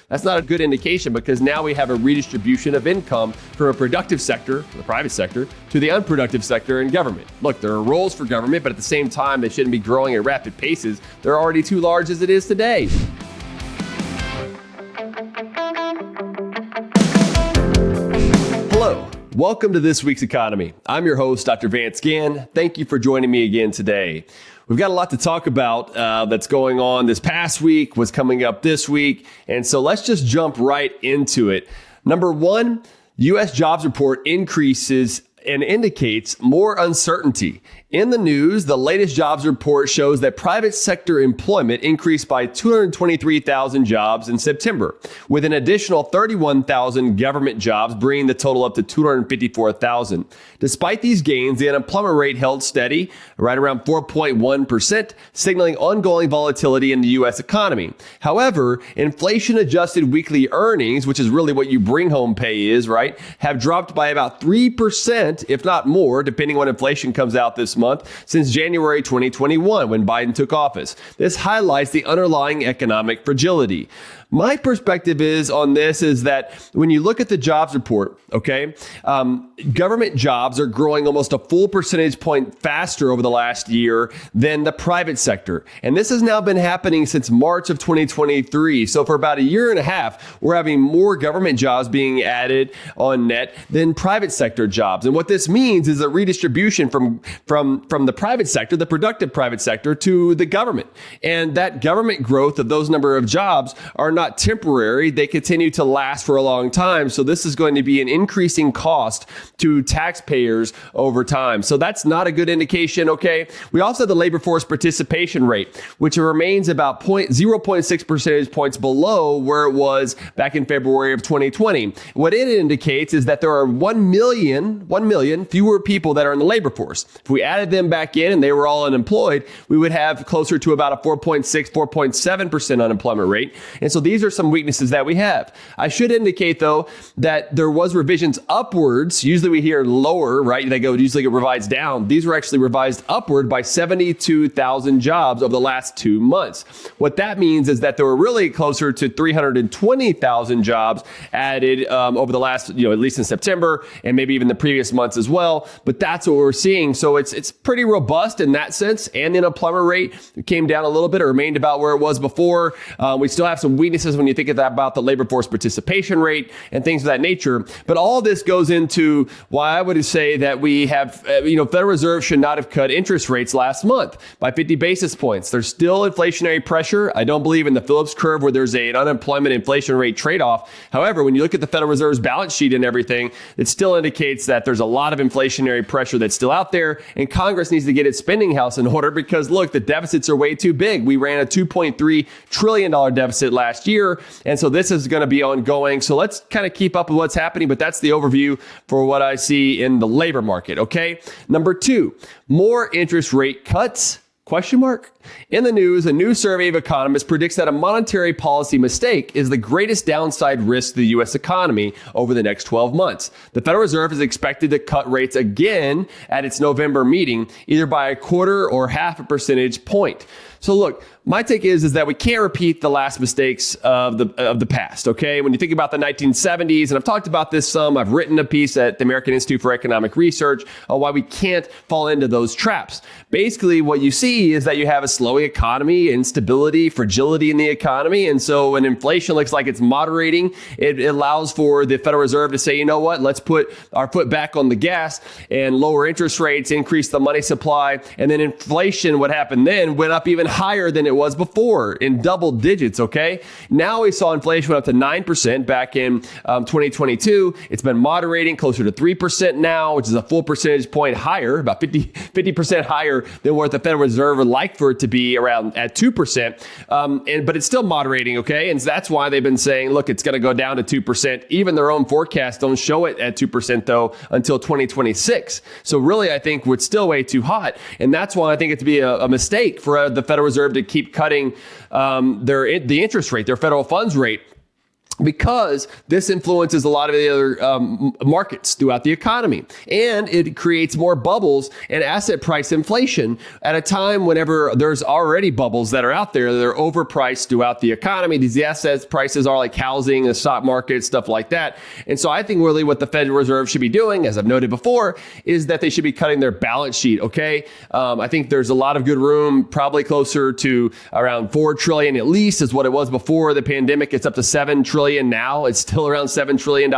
That's not a good indication because now we have a redistribution of income from a productive sector, the private sector, to the unproductive sector in government. Look, there are roles for government, but at the same time, they shouldn't be growing at rapid paces. They're already too large as it is today. Hello. Welcome to this week's economy. I'm your host, Dr. Vance Ginn. Thank you for joining me again today. We've got a lot to talk about that's going on this past week, what's coming up this week. And so let's just jump right into it. Number one, U.S. jobs report increases and indicates more uncertainty. In the news, the latest jobs report shows that private sector employment increased by 223,000 jobs in September, with an additional 31,000 government jobs, bringing the total up to 254,000. Despite these gains, the unemployment rate held steady, right around 4.1%, signaling ongoing volatility in the U.S. economy. However, inflation-adjusted weekly earnings, which is really what you bring home pay is, right, have dropped by about 3%, if not more, depending on when inflation comes out this month, since January 2021, when Biden took office. This highlights the underlying economic fragility. My perspective is on this is that when you look at the jobs report, government jobs are growing almost a full percentage point faster over the last year than the private sector. And this has now been happening since March of 2023. So for about a year and a half, we're having more government jobs being added on net than private sector jobs. And what this means is a redistribution from the private sector, the productive private sector, to the government. And that government growth of those number of jobs are not temporary. They continue to last for a long time. So this is going to be an increasing cost to taxpayers over time. So that's not a good indication. Okay. We also have the labor force participation rate, which remains about 0.6 percentage points below where it was back in February of 2020. What it indicates is that there are 1 million fewer people that are in the labor force. If we added them back in and they were all unemployed, we would have closer to about a 4.6, 4.7% unemployment rate. And so these are some weaknesses that we have. I should indicate, though, that there was revisions upwards. Usually we hear lower, right? They usually get revised down. These were actually revised upward by 72,000 jobs over the last 2 months. What that means is that there were really closer to 320,000 jobs added over the last, at least in September and maybe even the previous months as well. But that's what we're seeing. So it's pretty robust in that sense. And the unemployment rate came down a little bit. It remained about where it was before. We still have some weaknesses when you think about the labor force participation rate and things of that nature. But all this goes into why I would say that we have, Federal Reserve should not have cut interest rates last month by 50 basis points. There's still inflationary pressure. I don't believe in the Phillips curve where there's an unemployment inflation rate trade-off. However, when you look at the Federal Reserve's balance sheet and everything, it still indicates that there's a lot of inflationary pressure that's still out there, and Congress needs to get its spending house in order because, look, the deficits are way too big. We ran a $2.3 trillion deficit last year. And so this is going to be ongoing. So let's kind of keep up with what's happening. But that's the overview for what I see in the labor market. Okay. Number two, more interest rate cuts. Question mark? In the news, a new survey of economists predicts that a monetary policy mistake is the greatest downside risk to the U.S. economy over the next 12 months. The Federal Reserve is expected to cut rates again at its November meeting, either by a quarter or half a percentage point. So look, my take is that we can't repeat the last mistakes of the past. Okay. When you think about the 1970s, and I've talked about this some, I've written a piece at the American Institute for Economic Research on why we can't fall into those traps. Basically, what you see is that you have a slowing economy, instability, fragility in the economy. And so when inflation looks like it's moderating, it allows for the Federal Reserve to say, you know what, let's put our foot back on the gas and lower interest rates, increase the money supply. And then inflation, what happened then, went up even higher than it was before in double digits. Okay. Now we saw inflation went up to 9% back in 2022. It's been moderating closer to 3% now, which is a full percentage point higher, about 50% higher than what the Federal Reserve would like for it to be around at 2%. But it's still moderating. Okay. And so that's why they've been saying, look, it's going to go down to 2%. Even their own forecasts don't show it at 2% though until 2026. So really, I think it's still way too hot. And that's why I think it's be a mistake for the Federal Reserve to keep cutting the interest rate, their federal funds rate. because this influences a lot of the other markets throughout the economy. And it creates more bubbles and asset price inflation at a time whenever there's already bubbles that are out there that are overpriced throughout the economy. These asset prices are like housing, the stock market, stuff like that. And so I think really what the Federal Reserve should be doing, as I've noted before, is that they should be cutting their balance sheet, okay? I think there's a lot of good room, probably closer to around $4 trillion at least is what it was before the pandemic. It's up to $7 trillion now. It's still around $7 trillion.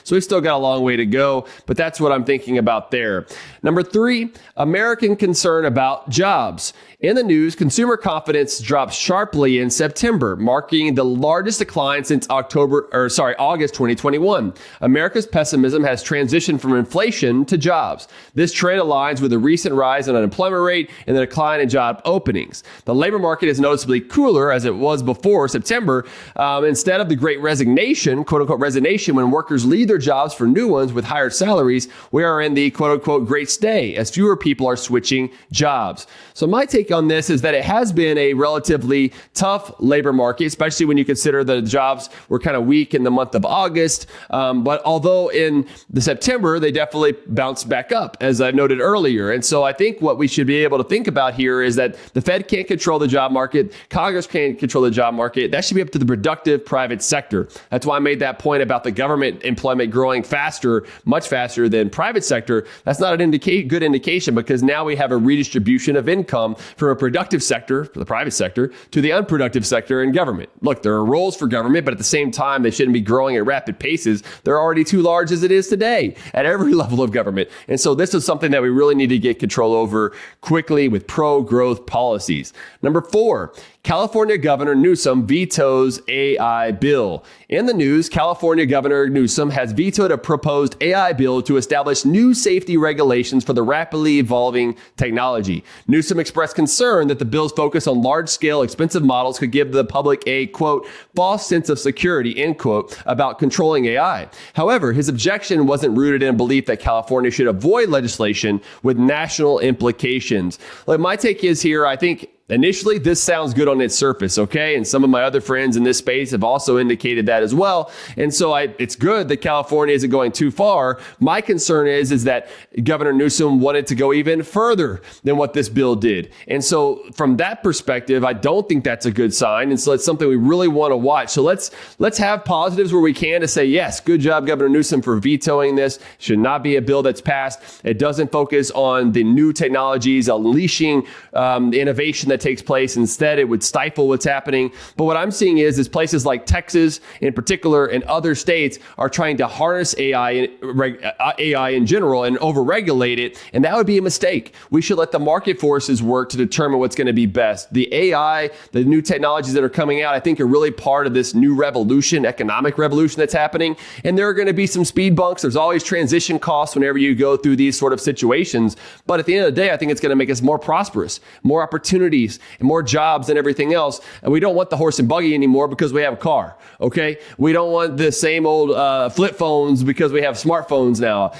So we've still got a long way to go, but that's what I'm thinking about there. Number 3, American concern about jobs. In the news, consumer confidence dropped sharply in September, marking the largest decline since August 2021. America's pessimism has transitioned from inflation to jobs. This trend aligns with the recent rise in unemployment rate and the decline in job openings. The labor market is noticeably cooler as it was before September. Instead of the great resignation, quote unquote resignation, when workers leave their jobs for new ones with higher salaries, we are in the quote unquote great stay as fewer people are switching jobs. So my take on this is that it has been a relatively tough labor market, especially when you consider the jobs were kind of weak in the month of August. But although in the September, they definitely bounced back up, as I noted earlier. And so I think what we should be able to think about here is that the Fed can't control the job market. Congress can't control the job market. That should be up to the productive private sector. That's why I made that point about the government employment growing faster, much faster than private sector. That's not an good indication, because now we have a redistribution of income from a productive sector, the private sector, to the unproductive sector in government. Look, there are roles for government, but at the same time, they shouldn't be growing at rapid paces. They're already too large as it is today at every level of government. And so this is something that we really need to get control over quickly with pro-growth policies. Number 4, California Governor Newsom vetoes AI bill. In the news, California Governor Newsom has vetoed a proposed AI bill to establish new safety regulations for the rapidly evolving technology. Newsom expressed concern that the bill's focus on large-scale, expensive models could give the public a, quote, false sense of security, end quote, about controlling AI. However, his objection wasn't rooted in a belief that California should avoid legislation with national implications. Like, my take is here, I think, initially, this sounds good on its surface, okay? And some of my other friends in this space have also indicated that as well. And so it's good that California isn't going too far. My concern is that Governor Newsom wanted to go even further than what this bill did. And so from that perspective, I don't think that's a good sign. And so it's something we really want to watch. So let's have positives where we can to say, yes, good job, Governor Newsom, for vetoing this. Should not be a bill that's passed. It doesn't focus on the new technologies, unleashing the innovation that takes place. Instead, it would stifle what's happening. But what I'm seeing is places like Texas in particular and other states are trying to harness AI in general and overregulate it. And that would be a mistake. We should let the market forces work to determine what's going to be best. The AI, the new technologies that are coming out, I think are really part of this new revolution, economic revolution that's happening. And there are going to be some speed bumps. There's always transition costs whenever you go through these sort of situations. But at the end of the day, I think it's going to make us more prosperous, more opportunities, and more jobs and everything else. And we don't want the horse and buggy anymore because we have a car, okay? We don't want the same old flip phones because we have smartphones now.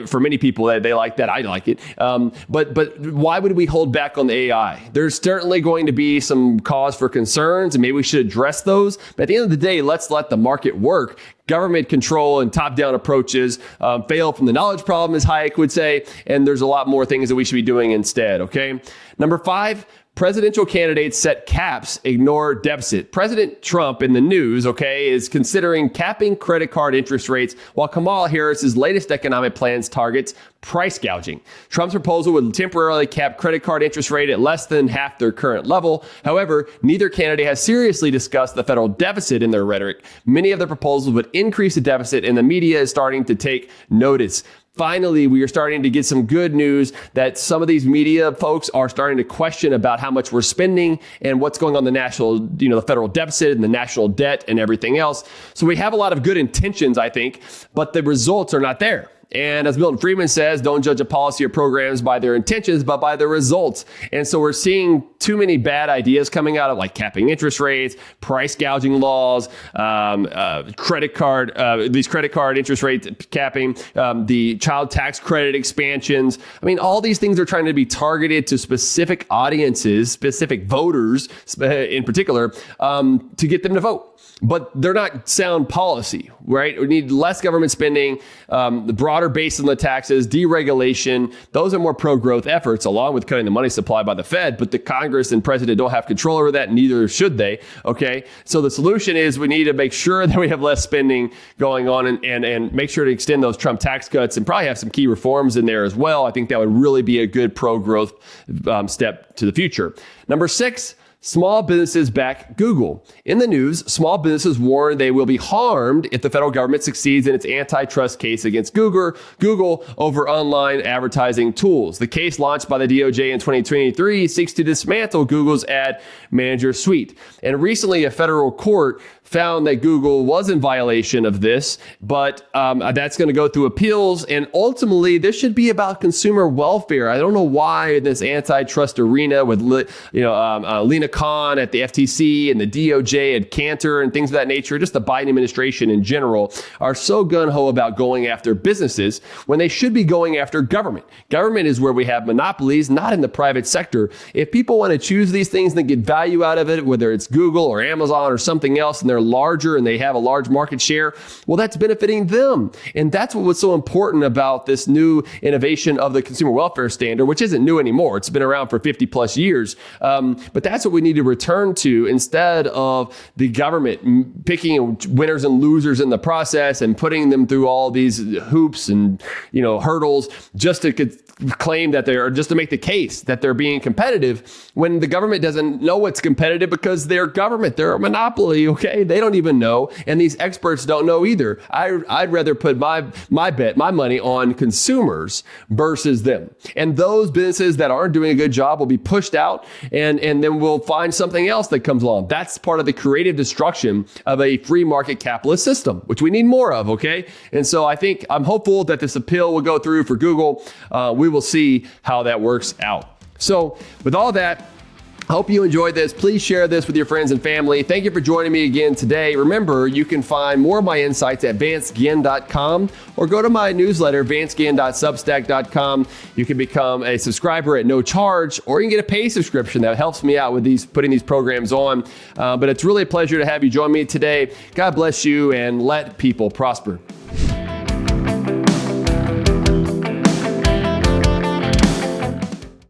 For many people, they like that. I like it. But why would we hold back on the AI? There's certainly going to be some cause for concerns, and maybe we should address those. But at the end of the day, let's let the market work. Government control and top-down approaches fail from the knowledge problem, as Hayek would say, and there's a lot more things that we should be doing instead, okay? Number 5, presidential candidates set caps, ignore deficit. President Trump in the news, okay, is considering capping credit card interest rates, while Kamala Harris's latest economic plans targets price gouging. Trump's proposal would temporarily cap credit card interest rate at less than half their current level. However, neither candidate has seriously discussed the federal deficit in their rhetoric. Many of the proposals would increase the deficit, and the media is starting to take notice. Finally, we are starting to get some good news that some of these media folks are starting to question about how much we're spending and what's going on in the national, the federal deficit and the national debt and everything else. So we have a lot of good intentions, I think, but the results are not there. And as Milton Friedman says, don't judge a policy or programs by their intentions, but by the results. And so we're seeing too many bad ideas coming out of like capping interest rates, price gouging laws, these credit card interest rate capping, the child tax credit expansions. I mean, all these things are trying to be targeted to specific audiences, specific voters in particular, to get them to vote. But they're not sound policy, right? We need less government spending, the broader base on the taxes, deregulation. Those are more pro-growth efforts, along with cutting the money supply by the Fed. But the Congress and president don't have control over that, neither should they, okay? So the solution is we need to make sure that we have less spending going on and make sure to extend those Trump tax cuts and probably have some key reforms in there as well. I think that would really be a good pro-growth step to the future. Number 6, small businesses back Google. In the news, small businesses warn they will be harmed if the federal government succeeds in its antitrust case against Google over online advertising tools. The case, launched by the DOJ in 2023, seeks to dismantle Google's ad manager suite. And recently, a federal court found that Google was in violation of this, but that's going to go through appeals. And ultimately, this should be about consumer welfare. I don't know why in this antitrust arena with Lena Khan at the FTC and the DOJ at Cantor and things of that nature, just the Biden administration in general, are so gung-ho about going after businesses when they should be going after government. Government is where we have monopolies, not in the private sector. If people want to choose these things and get value out of it, whether it's Google or Amazon or something else, and they're larger and they have a large market share, well, that's benefiting them. And that's what was so important about this new innovation of the consumer welfare standard, which isn't new anymore. It's been around for 50 plus years. But that's what we need to return to, instead of the government picking winners and losers in the process and putting them through all these hoops and, hurdles just to claim that just to make the case that they're being competitive, when the government doesn't know what's competitive because they're government. They're a monopoly, okay? They don't even know. And these experts don't know either. I'd rather put my money on consumers versus them. And those businesses that aren't doing a good job will be pushed out, and then we'll find something else that comes along. That's part of the creative destruction of a free market capitalist system, which we need more of, okay? And so I'm hopeful that this appeal will go through for Google. We will see how that works out. So with all that, I hope you enjoyed this. Please share this with your friends and family. Thank you for joining me again today. Remember, you can find more of my insights at vanceginn.com or go to my newsletter, vanceginn.substack.com. You can become a subscriber at no charge, or you can get a paid subscription that helps me out with putting these programs on. But it's really a pleasure to have you join me today. God bless you, and let people prosper.